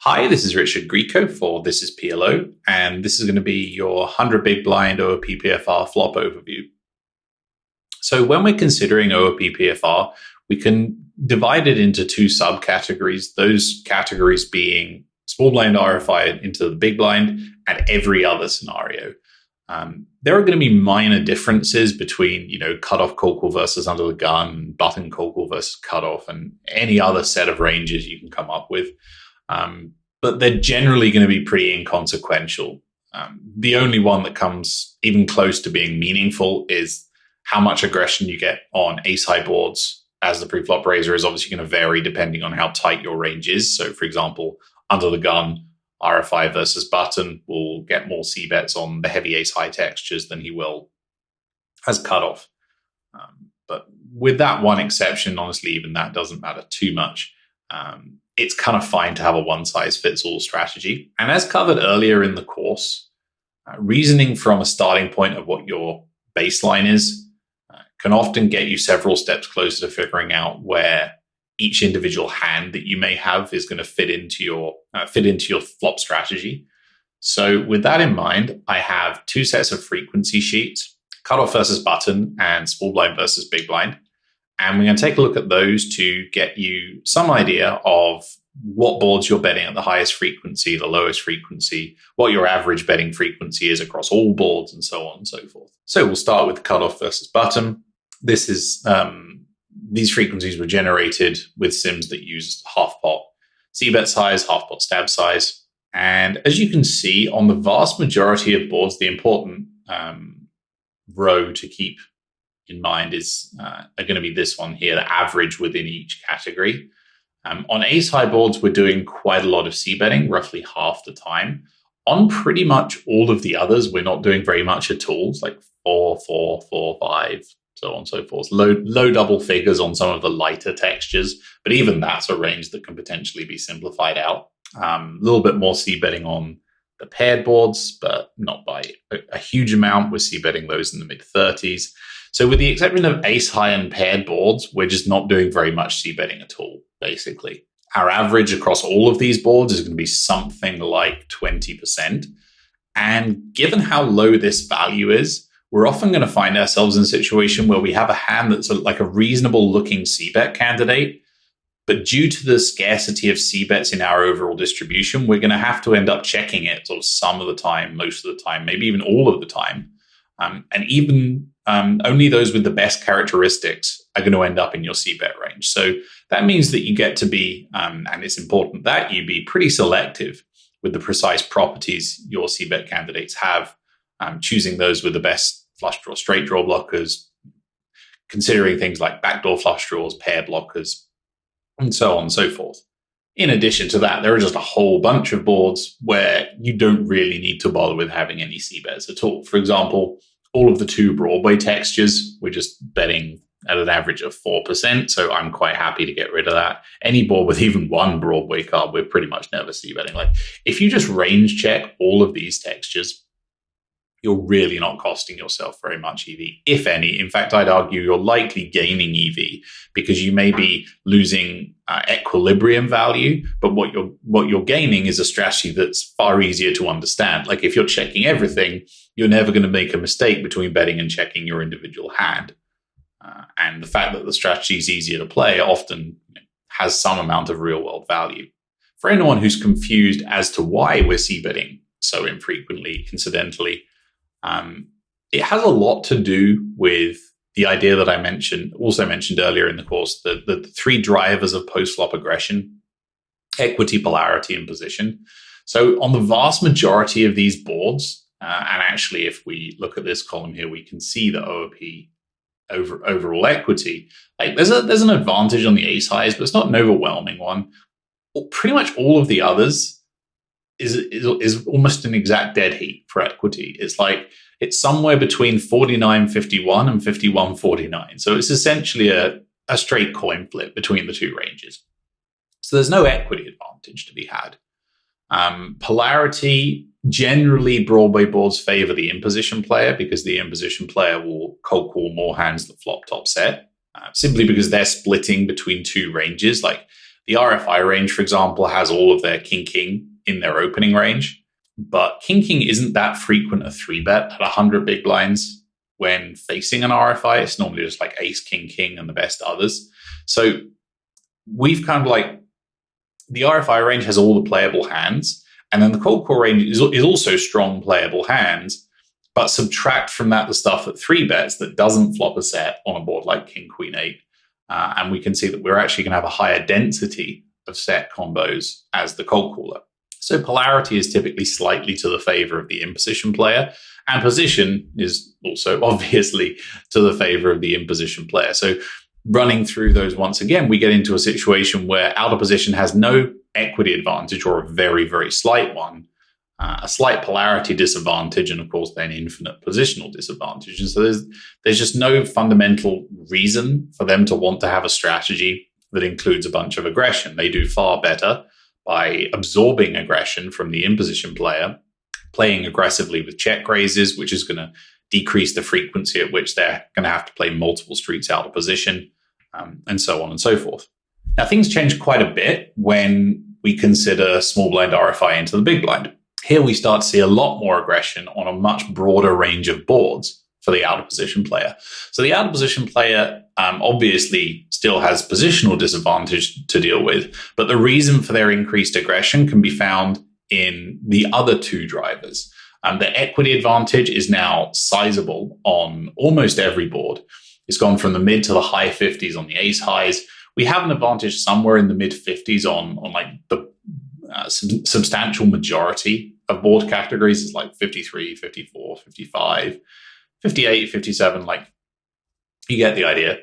Hi, this is Richard Grieco for This is PLO, and this is going to be your 100 Big Blind OOP PFR flop overview. So when we're considering OOP PFR, we can divide it into two subcategories, those categories being small blind RFI into the big blind and every other scenario. There are going to be minor differences between, cutoff cold call versus under the gun, button cold call versus cutoff, and any other set of ranges you can come up with. But they're generally going to be pretty inconsequential. The only one that comes even close to being meaningful is how much aggression you get on ace-high boards, as the pre-flop raiser is obviously going to vary depending on how tight your range is. So, for example, under the gun, RFI versus button will get more c-bets on the heavy ace-high textures than he will as cutoff. But with that one exception, honestly, even that doesn't matter too much. It's kind of fine to have a one-size-fits-all strategy. And as covered earlier in the course, reasoning from a starting point of what your baseline is can often get you several steps closer to figuring out where each individual hand that you may have is going to fit into your flop strategy. So with that in mind, I have two sets of frequency sheets, cutoff versus button and small blind versus big blind. And we're going to take a look at those to get you some idea of what boards you're betting at the highest frequency, the lowest frequency, what your average betting frequency is across all boards, and so on and so forth. So we'll start with cutoff versus button. This is these frequencies were generated with sims that use half pot c-bet size, half pot stab size. And as you can see, on the vast majority of boards, the important row to keep in mind is are going to be this one here, the average within each category. On ace-high boards, we're doing quite a lot of c-betting, roughly half the time. On pretty much all of the others, we're not doing very much at all. It's like 4, 4, 4, 5, so on and so forth. Low double figures on some of the lighter textures, but even that's a range that can potentially be simplified out. A little bit more c-betting on the paired boards, but not by a huge amount. We're c-betting those in the mid-30s. So with the exception of ace-high and paired boards, we're just not doing very much c-betting at all, basically. Our average across all of these boards is going to be something like 20%. And given how low this value is, we're often going to find ourselves in a situation where we have a hand that's like a reasonable looking c-bet candidate, but due to the scarcity of c-bets in our overall distribution, we're going to have to end up checking it sort of some of the time, most of the time, maybe even all of the time. And even only those with the best characteristics are going to end up in your c-bet range. So that means that you get to be, and it's important that you be pretty selective with the precise properties your c-bet candidates have, choosing those with the best flush draw, straight draw blockers, considering things like backdoor flush draws, pair blockers, and so on and so forth. In addition to that, there are just a whole bunch of boards where you don't really need to bother with having any c-bets at all. For example, all of the 2 Broadway textures, we're just betting at an average of 4%, so I'm quite happy to get rid of that. Any board with even 1 Broadway card, we're pretty much never c-betting. Like, if you just range check all of these textures, you're really not costing yourself very much EV, if any. In fact, I'd argue you're likely gaining EV because you may be losing equilibrium value, but what you're gaining is a strategy that's far easier to understand. Like, if you're checking everything, you're never going to make a mistake between betting and checking your individual hand. And the fact that the strategy is easier to play often has some amount of real-world value. For anyone who's confused as to why we're c-betting so infrequently, incidentally, it has a lot to do with the idea that I also mentioned earlier in the course, the 3 drivers of post-flop aggression: equity, polarity, and position. So on the vast majority of these boards, and actually if we look at this column here, we can see the OOP overall equity. Like, there's an advantage on the ace highs, but it's not an overwhelming one. Pretty much all of the others is almost an exact dead heat for equity. It's somewhere between 49.51 and 51.49. So it's essentially a straight coin flip between the 2 ranges. So there's no equity advantage to be had. Polarity, generally Broadway boards favor the in-position player because the in-position player will cold call more hands that flop top set, simply because they're splitting between 2 ranges. Like, The RFI range, for example, has all of their king-king in their opening range, but king-king isn't that frequent a 3-bet at 100 big blinds when facing an RFI. It's normally just like ace, king-king, and the best others. So we've kind of like, the RFI range has all the playable hands, and then the cold call range is also strong playable hands, but subtract from that the stuff that 3-bets that doesn't flop a set on a board like king, queen, 8. And we can see that we're actually going to have a higher density of set combos as the cold caller. So polarity is typically slightly to the favor of the in-position player, and position is also obviously to the favor of the in-position player. So running through those once again, we get into a situation where out of position has no equity advantage or a very, very slight one, a slight polarity disadvantage, and of course then infinite positional disadvantage. And so there's just no fundamental reason for them to want to have a strategy that includes a bunch of aggression. They do far better by absorbing aggression from the in-position player, playing aggressively with check raises, which is going to decrease the frequency at which they're going to have to play multiple streets out of position, and so on and so forth. Now, things change quite a bit when we consider small blind RFI into the big blind. Here we start to see a lot more aggression on a much broader range of boards for the out of position player. So the out of position player obviously still has positional disadvantage to deal with, but the reason for their increased aggression can be found in the other two drivers. The equity advantage is now sizable on almost every board. It's gone from the mid to the high 50s on the ace highs. We have an advantage somewhere in the mid 50s on like the substantial majority of board categories. Is like 53, 54, 55, 58, 57. Like, you get the idea.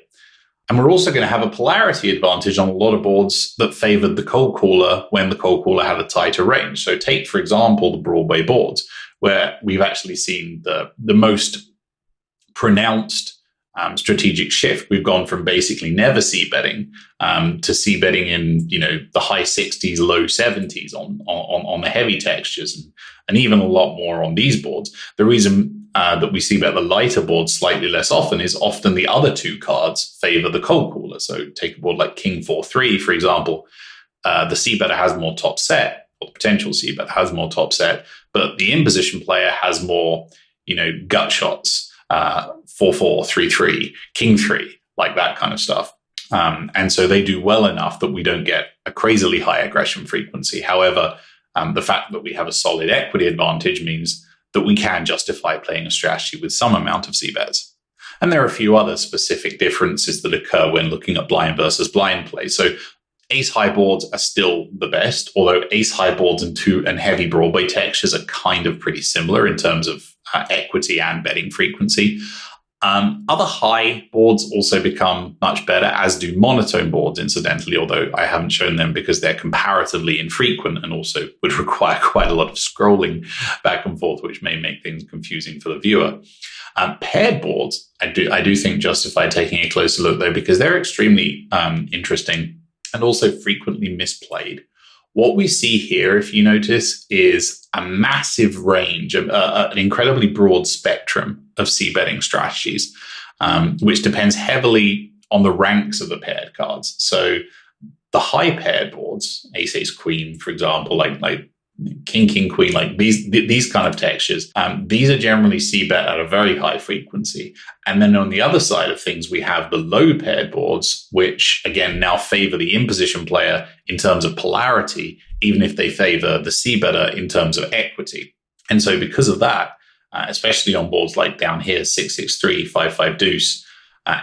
And we're also going to have a polarity advantage on a lot of boards that favored the cold caller when the cold caller had a tighter range. So take, for example, the Broadway boards, where we've actually seen the most pronounced strategic shift. We've gone from basically never c-betting to c-betting in, the high 60s, low 70s on the heavy textures, and even a lot more on these boards. The reason that we see bet the lighter boards slightly less often is often the other two cards favor the cold caller. So take a board like King 4-3, for example. The c-better has more top set, or the potential c-better has more top set, but the in-position player has more, gut shots. 4-4, 3-3, King 3, like that kind of stuff. And so they do well enough that we don't get a crazily high aggression frequency. However, the fact that we have a solid equity advantage means that we can justify playing a strategy with some amount of c-bets. And there are a few other specific differences that occur when looking at blind versus blind play. So ace high boards are still the best, although ace high boards and heavy Broadway textures are kind of pretty similar in terms of equity and betting frequency. Other high boards also become much better, as do monotone boards, incidentally, although I haven't shown them because they're comparatively infrequent and also would require quite a lot of scrolling back and forth, which may make things confusing for the viewer. Paired boards, I do think justify taking a closer look, though, because they're extremely interesting and also frequently misplayed. What we see here, if you notice, is a massive range, an incredibly broad spectrum of c-betting strategies, which depends heavily on the ranks of the paired cards. So the high paired boards, ace, ace, queen, for example, like king, king, queen, like these kind of textures, these are generally c-bet at a very high frequency. And then on the other side of things, we have the low paired boards, which again now favor the in-position player in terms of polarity, even if they favor the c-better in terms of equity. And so because of that, especially on boards like down here, 6-6-3, 5-5 deuce,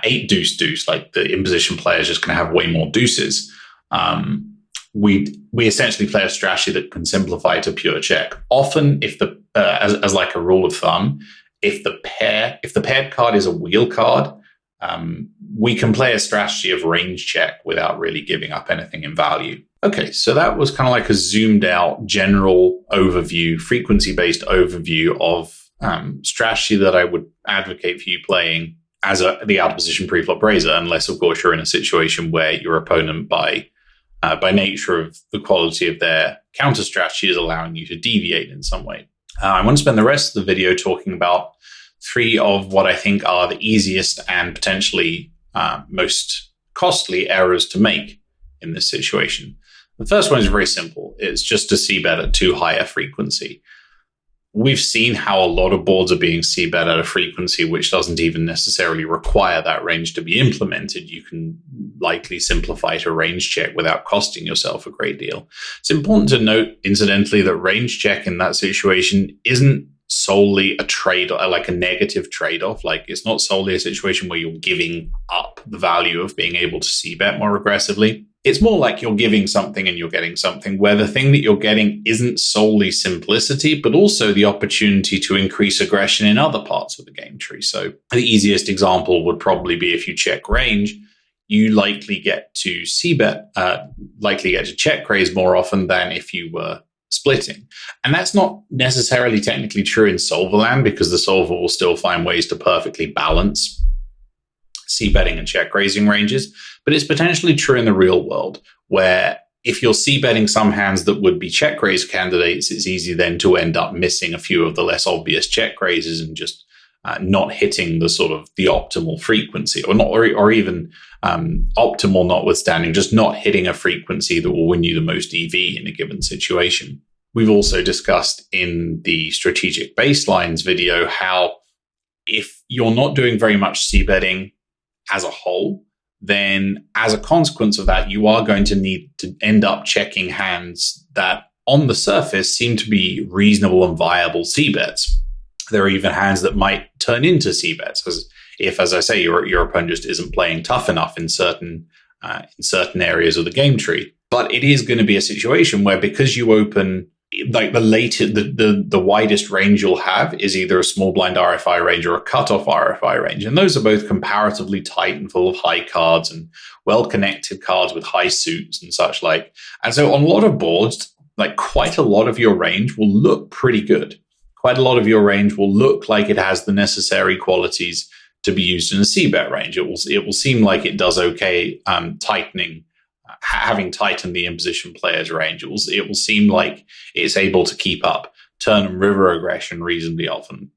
8 deuce deuce, like the in-position player is just going to have way more deuces. We essentially play a strategy that can simplify to pure check. Often, if as like a rule of thumb, if the paired card is a wheel card, we can play a strategy of range check without really giving up anything in value. Okay, so that was kind of like a zoomed out general overview, frequency-based overview of strategy that I would advocate for you playing as the out of position preflop raiser, unless of course you're in a situation where your opponent by nature of the quality of their counter strategy is allowing you to deviate in some way. I want to spend the rest of the video talking about 3 of what I think are the easiest and potentially most costly errors to make in this situation? The first one is very simple. It's just to c-bet at too high a frequency. We've seen how a lot of boards are being c-bet at a frequency which doesn't even necessarily require that range to be implemented. You can likely simplify to range check without costing yourself a great deal. It's important to note, incidentally, that range check in that situation isn't solely a trade, like a negative trade-off. Like, it's not solely a situation where you're giving up the value of being able to c-bet more aggressively. It's more like you're giving something and you're getting something, where the thing that you're getting isn't solely simplicity, but also the opportunity to increase aggression in other parts of the game tree. So the easiest example would probably be if you check range, you likely get to c-bet, likely get to check raise more often than if you were splitting. And that's not necessarily technically true in solver land, because the solver will still find ways to perfectly balance c-betting and check raising ranges. But it's potentially true in the real world, where if you're c-betting some hands that would be check raise candidates, it's easy then to end up missing a few of the less obvious check raises and just not hitting the sort of the optimal frequency, or even optimal notwithstanding, just not hitting a frequency that will win you the most EV in a given situation. We've also discussed in the strategic baselines video how if you're not doing much c-betting as a whole, then as a consequence of that, you are going to need to end up checking hands that on the surface seem to be reasonable and viable c-bets. There are even hands that might turn into c-bets, as I say, your opponent just isn't playing tough enough in certain areas of the game tree. But it is going to be a situation where, because you open like the widest range you'll have is either a small blind RFI range or a cutoff RFI range. And those are both comparatively tight and full of high cards and well-connected cards with high suits and such like. And so on a lot of boards, like quite a lot of your range will look pretty good. Quite a lot of your range will look like it has the necessary qualities to be used in a c-bet range. It will seem like it does okay having tightened the imposition player's range. It will seem like it's able to keep up turn and river aggression reasonably often.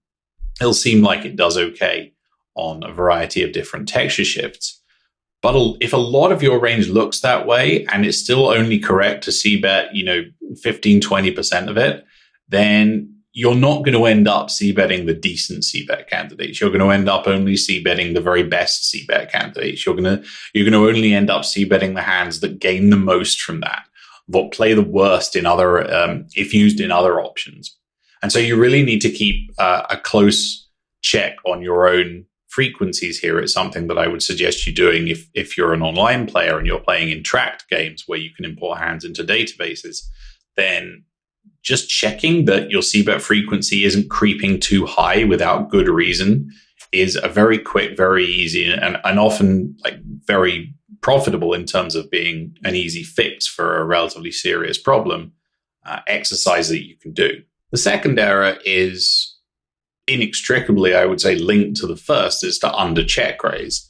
It'll seem like it does okay on a variety of different texture shifts. But if a lot of your range looks that way and it's still only correct to c-bet, 15, 20% of it, then you're not going to end up c-betting the decent c-bet candidates. You're going to end up only c-betting the very best c-bet candidates. You're going to only end up c-betting the hands that gain the most from that, but play the worst in other, if used in other options. And so you really need to keep a close check on your own frequencies here. It's something that I would suggest you doing if you're an online player and you're playing in tracked games where you can import hands into databases. Then just checking that your c-bet frequency isn't creeping too high without good reason is a very quick, very easy, and often like very profitable in terms of being an easy fix for a relatively serious problem exercise that you can do. The second error is inextricably, I would say, linked to the first, is to under check raise.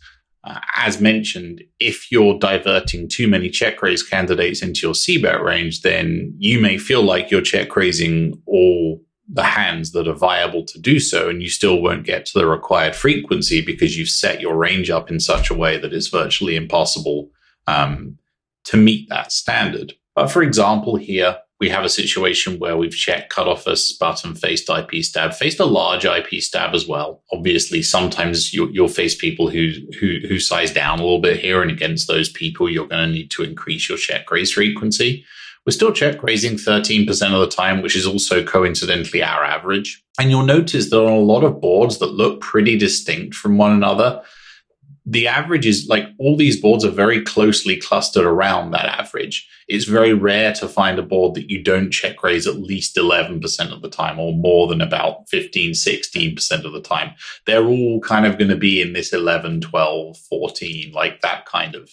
As mentioned, if you're diverting too many check raise candidates into your c-bet range, then you may feel like you're check raising all the hands that are viable to do so, and you still won't get to the required frequency because you've set your range up in such a way that it's virtually impossible to meet that standard. But for example, here we have a situation where we've checked cutoff versus button, faced IP stab, faced a large IP stab as well. Obviously, sometimes you'll face people who size down a little bit here, and against those people, you're going to need to increase your check raise frequency. We're still check raising 13% of the time, which is also coincidentally our average. And you'll notice that on a lot of boards that look pretty distinct from one another, the average is like all these boards are very closely clustered around that average. It's very rare to find a board that you don't check raise at least 11% of the time, or more than about 15, 16% of the time. They're all kind of going to be in this 11, 12, 14, like that kind of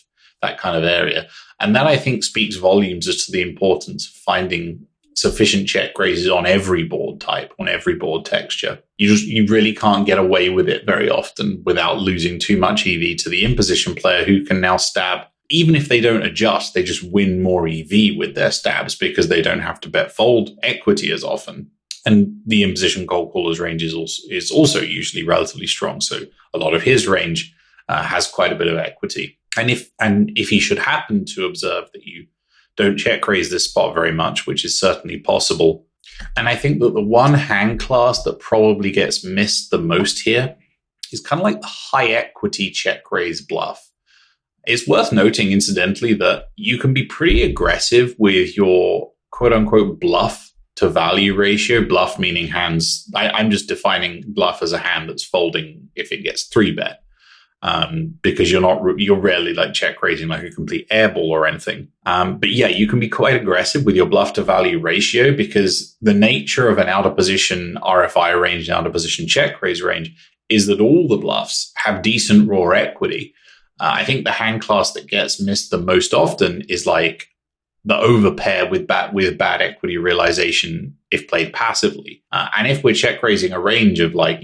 area. And that, I think, speaks volumes as to the importance of finding sufficient check raises on every board type, on every board texture. You really can't get away with it very often without losing too much EV to the imposition player, who can now stab. Even if they don't adjust, they just win more EV with their stabs because they don't have to bet fold equity as often. And the imposition cold caller's range is also usually relatively strong. So a lot of his range has quite a bit of equity. And if he should happen to observe that you don't check raise this spot very much, which is certainly possible. And I think that the one hand class that probably gets missed the most here is kind of like the high equity check raise bluff. It's worth noting, incidentally, that you can be pretty aggressive with your quote unquote bluff to value ratio. Bluff meaning hands. I'm just defining bluff as a hand that's folding if it gets 3-bet. Because you're rarely like check raising like a complete airball or anything. But yeah, you can be quite aggressive with your bluff to value ratio because the nature of an out of position RFI range and out of position check raise range is that all the bluffs have decent raw equity. I think the hand class that gets missed the most often is like the overpair with bad equity realization if played passively. And if we're check raising a range of like,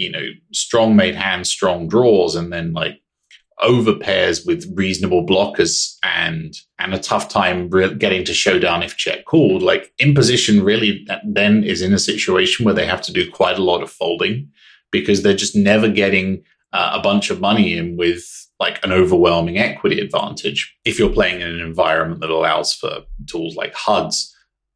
strong made hands, strong draws, and then like overpairs with reasonable blockers and a tough time getting to showdown if check called, like in position really then is in a situation where they have to do quite a lot of folding because they're just never getting a bunch of money in with like an overwhelming equity advantage. If you're playing in an environment that allows for tools like HUDs,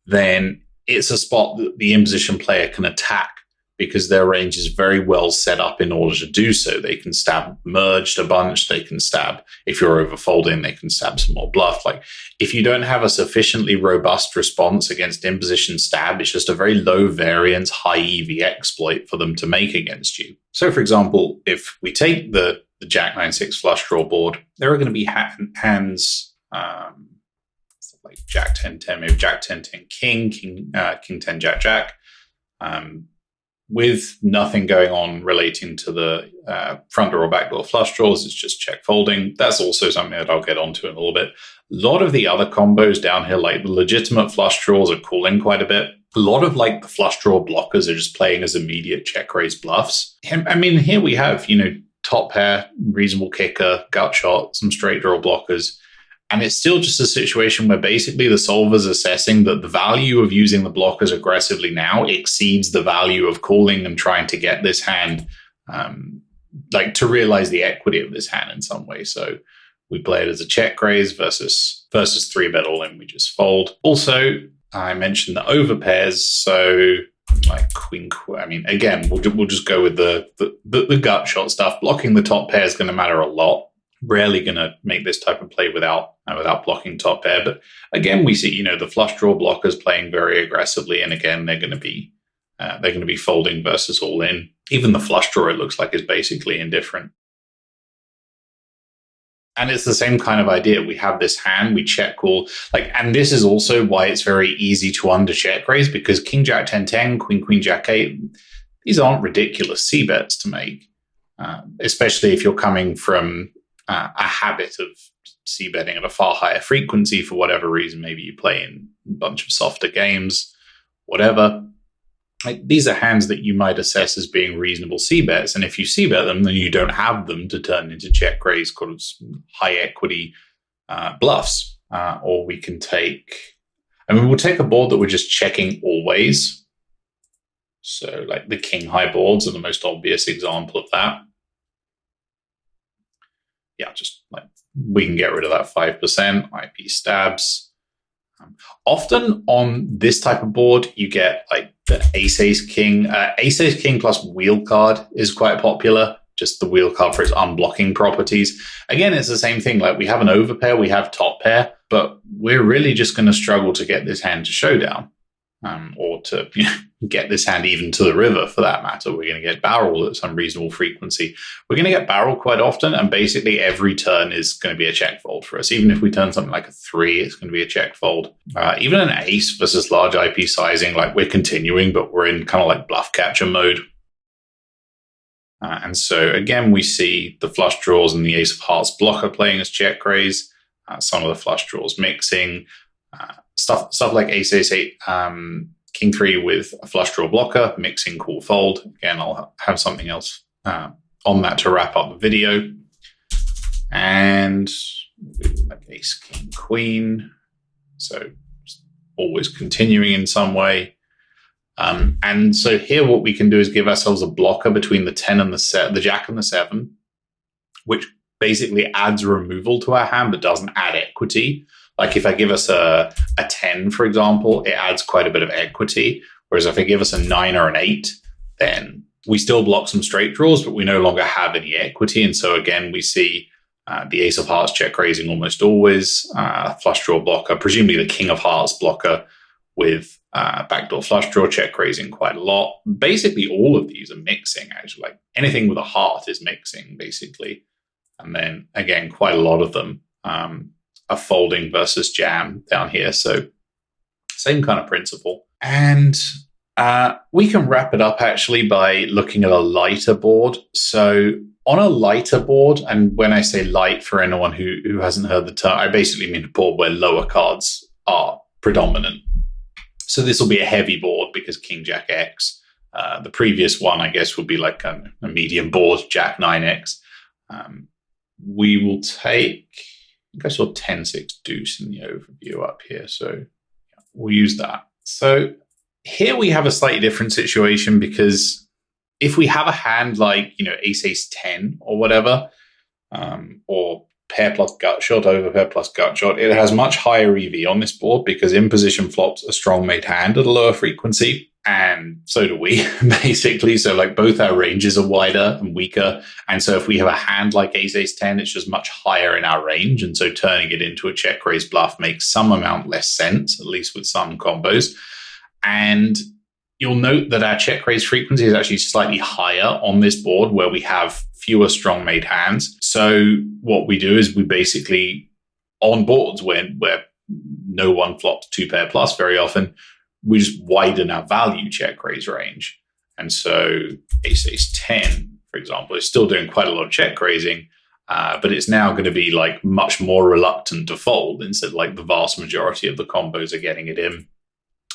then it's a spot that the in-position player can attack because their range is very well set up in order to do so. They can stab merged a bunch. They can stab, if you're overfolding, they can stab some more bluff. Like if you don't have a sufficiently robust response against in-position stab, it's just a very low variance, high EV exploit for them to make against you. So for example, if we take the Jack 9-6 flush draw board, there are going to be hands like Jack 10-10, maybe Jack 10-10 King, King 10 Jack Jack, with nothing going on relating to the front door or back door flush draws. It's just check folding. That's also something that I'll get onto in a little bit. A lot of the other combos down here, like the legitimate flush draws, are cooling quite a bit. A lot of like the flush draw blockers are just playing as immediate check raise bluffs. I mean, here we have, top pair, reasonable kicker, gut shot, some straight draw blockers. And it's still just a situation where basically the solver's assessing that the value of using the blockers aggressively now exceeds the value of calling and trying to get this hand, like to realize the equity of this hand in some way. So we play it as a check raise versus 3-bet all in, we just fold. Also, I mentioned the overpairs, so like queen. I mean, again, we'll just go with the gut shot stuff. Blocking the top pair is going to matter a lot. Rarely going to make this type of play without blocking top pair. But again, we see the flush draw blockers playing very aggressively, and again they're going to be folding versus all in. Even the flush draw, it looks like, is basically indifferent. And it's the same kind of idea. We have this hand, we check call, and this is also why it's very easy to under check raise, because King Jack 10-10, Queen Jack 8, these aren't ridiculous C bets to make, especially if you're coming from a habit of C betting at a far higher frequency for whatever reason. Maybe you play in a bunch of softer games, whatever. These are hands that you might assess as being reasonable C-bets. And if you C-bet them, then you don't have them to turn into check raise called high equity bluffs. Or we can we'll take a board that we're just checking always. So like the king high boards are the most obvious example of that. Yeah, just like we can get rid of that 5%, IP stabs. Often on this type of board, you get like the ace king. Ace king plus wheel card is quite popular. Just the wheel card for its unblocking properties. Again, it's the same thing. Like we have an overpair, we have top pair, but we're really just going to struggle to get this hand to showdown, or to get this hand even to the river for that matter. We're going to get barreled at some reasonable frequency. We're going to get barreled quite often, and basically every turn is going to be a check fold for us. Even if we turn something like a 3, it's going to be a check fold. Even an ace versus large IP sizing, like we're continuing, but we're in kind of like bluff catcher mode. And so again, we see the flush draws and the ace of hearts blocker playing as check raise. Some of the flush draws mixing. Stuff like ace 8, king 3 with a flush draw blocker, mixing cool fold. Again, I'll have something else on that to wrap up the video. And like ace king queen. So always continuing in some way. And so here what we can do is give ourselves a blocker between the 10 and the jack and the 7, which basically adds removal to our hand, but doesn't add equity. Like if I give us a 10, for example, it adds quite a bit of equity. Whereas if I give us a 9 or an 8, then we still block some straight draws, but we no longer have any equity. And so again, we see the ace of hearts check raising almost always, flush draw blocker, presumably the king of hearts blocker with backdoor flush draw check raising quite a lot. Basically, all of these are mixing, actually. Like anything with a heart is mixing, basically. And then again, quite a lot of them are folding versus jam down here. So same kind of principle. And we can wrap it up actually by looking at a lighter board. So on a lighter board, and when I say light for anyone who hasn't heard the term, I basically mean a board where lower cards are predominant. So this will be a heavy board because King Jack X. The previous one, I guess, would be like a medium board, Jack 9X. We will take, I guess, 10-6 deuce in the overview up here. So we'll use that. So here we have a slightly different situation because if we have a hand like, ace 10 or whatever, or pair plus gut shot over pair plus gut shot, it has much higher EV on this board because in position flops a strong made hand at a lower frequency. And so do we, basically. So like both our ranges are wider and weaker. And so if we have a hand like ace 10, it's just much higher in our range. And so turning it into a check raise bluff makes some amount less sense, at least with some combos. And you'll note that our check raise frequency is actually slightly higher on this board where we have fewer strong made hands. So what we do is we basically, on boards where no one flops 2 pair plus very often, we just widen our value check raise range. And so ace 10, for example, is still doing quite a lot of check raising, but it's now going to be like much more reluctant to fold instead of like the vast majority of the combos are getting it in.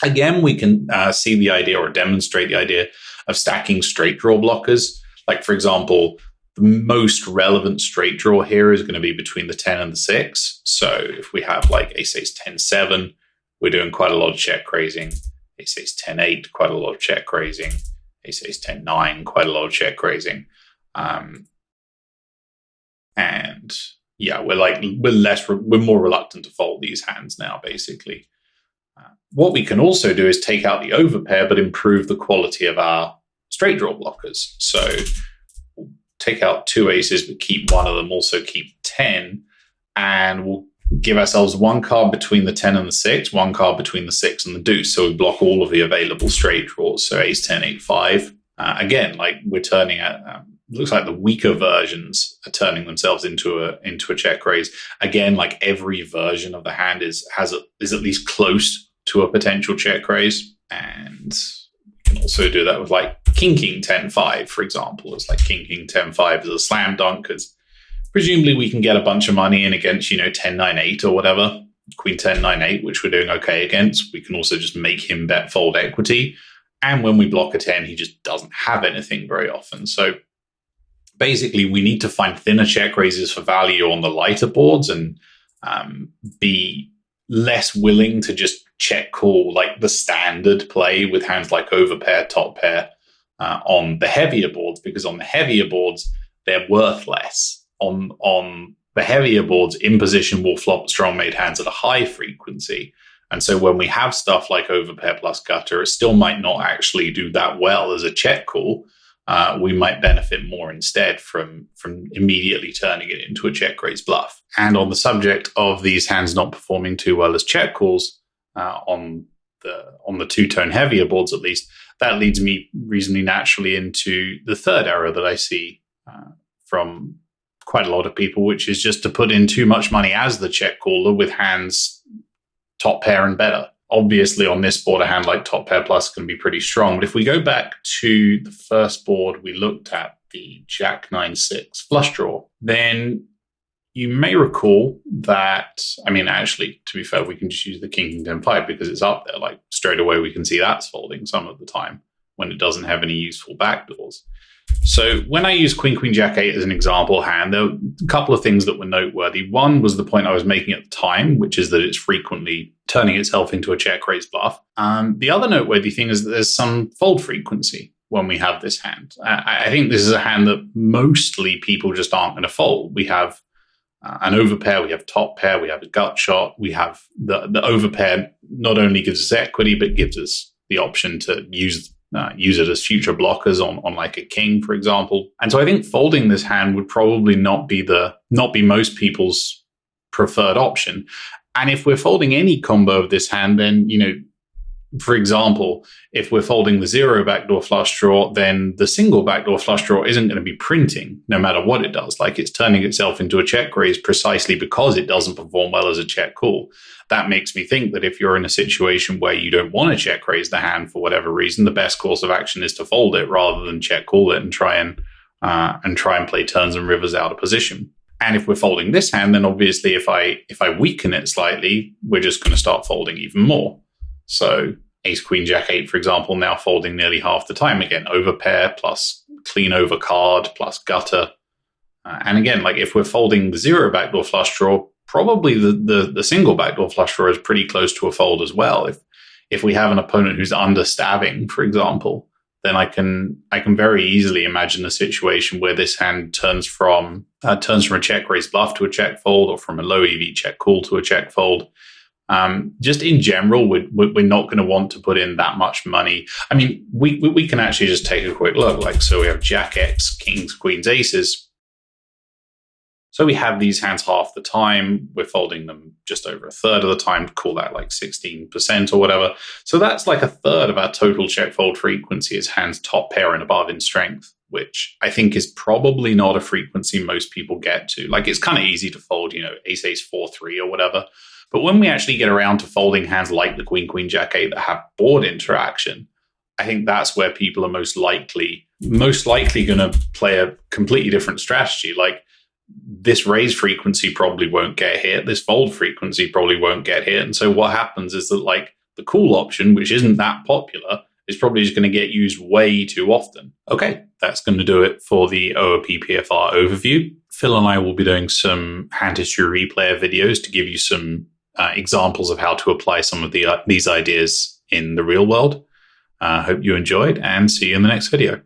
Again, we can see the idea or demonstrate the idea of stacking straight draw blockers. Like, for example, the most relevant straight draw here is going to be between the 10 and the 6. So if we have like ace 10 7, we're doing quite a lot of check raising. Ace 10 8, quite a lot of check raising. Ace 10 9, quite a lot of check raising. And yeah, we're more reluctant to fold these hands now, basically. What we can also do is take out the overpair, but improve the quality of our straight draw blockers. So we'll take out 2 aces, but keep one of them, also keep 10, and we'll give ourselves 1 card between the 10 and the 6, 1 card between the 6 and the deuce. So we block all of the available straight draws. So ace 10, 8, 5. Again, like we're turning at, looks like the weaker versions are turning themselves into a check raise. Again, like every version of the hand is at least close to a potential check raise. And we can also do that with like King 10 5, for example. It's like King 10 5 is a slam dunk because presumably we can get a bunch of money in against, 10 9 8 or whatever. Queen 10 9 8, which we're doing okay against. We can also just make him bet fold equity. And when we block a 10, he just doesn't have anything very often. So basically, we need to find thinner check raises for value on the lighter boards and be less willing to just check call like the standard play with hands like overpair, top pair on the heavier boards, because on the heavier boards, they're worth less. On the heavier boards, in position will flop strong made hands at a high frequency. And so when we have stuff like overpair plus gutter, it still might not actually do that well as a check call. We might benefit more instead from immediately turning it into a check raise bluff. And on the subject of these hands not performing too well as check calls on the two-tone heavier boards, at least, that leads me reasonably naturally into the third error that I see from quite a lot of people, which is just to put in too much money as the check caller with hands top pair and better. Obviously, on this board, a hand like top pair plus can be pretty strong. But if we go back to the first board we looked at, the Jack 9-6 flush draw, then you may recall that, actually, to be fair, we can just use the King 10-5 because it's up there. Like, straight away, we can see that's folding some of the time when it doesn't have any useful backdoors. So when I use Queen Jack 8 as an example hand, there were a couple of things that were noteworthy. One was the point I was making at the time, which is that it's frequently turning itself into a check raise bluff. The other noteworthy thing is that there's some fold frequency. when we have this hand. I think this is a hand that mostly people just aren't going to fold. We have an overpair, we have top pair, we have a gut shot, we have the overpair not only gives us equity, but gives us the option to use it as future blockers on like a king, for example. And so I think folding this hand would probably not be most people's preferred option. And if we're folding any combo of this hand, then, for example, if we're folding the 0 backdoor flush draw, then the single backdoor flush draw isn't going to be printing no matter what it does. Like, it's turning itself into a check raise precisely because it doesn't perform well as a check call. That makes me think that if you're in a situation where you don't want to check raise the hand for whatever reason, the best course of action is to fold it rather than check call it and try and play turns and rivers out of position. And if we're folding this hand, then obviously if I weaken it slightly, we're just going to start folding even more. So ace, queen, jack, 8, for example, now folding nearly half the time. Again, overpair plus clean over card plus gutter. And again, like, if we're folding the 0 backdoor flush draw, probably the single backdoor flush draw is pretty close to a fold as well. If we have an opponent who's understabbing, for example, then I can very easily imagine a situation where this hand turns from a check raise bluff to a check fold, or from a low EV check call to a check fold. Just in general, we're not going to want to put in that much money. I mean, we can actually just take a quick look. Like, so we have jack X, kings, queens, aces. So we have these hands half the time. We're folding them just over a third of the time. Call that like 16% or whatever. So that's like a third of our total check fold frequency is hands top pair and above in strength, which I think is probably not a frequency most people get to. Like, it's kind of easy to fold, ace, ace, 4, 3 or whatever. But when we actually get around to folding hands like the queen, queen, jack, 8 that have board interaction, I think that's where people are most likely going to play a completely different strategy. Like, this raise frequency probably won't get hit. This fold frequency probably won't get hit. And so what happens is that, like, the cool option, which isn't that popular, is probably just going to get used way too often. Okay, that's going to do it for the OOP PFR overview. Phil and I will be doing some hand history replayer videos to give you some examples of how to apply some of these ideas in the real world. Hope you enjoyed, and see you in the next video.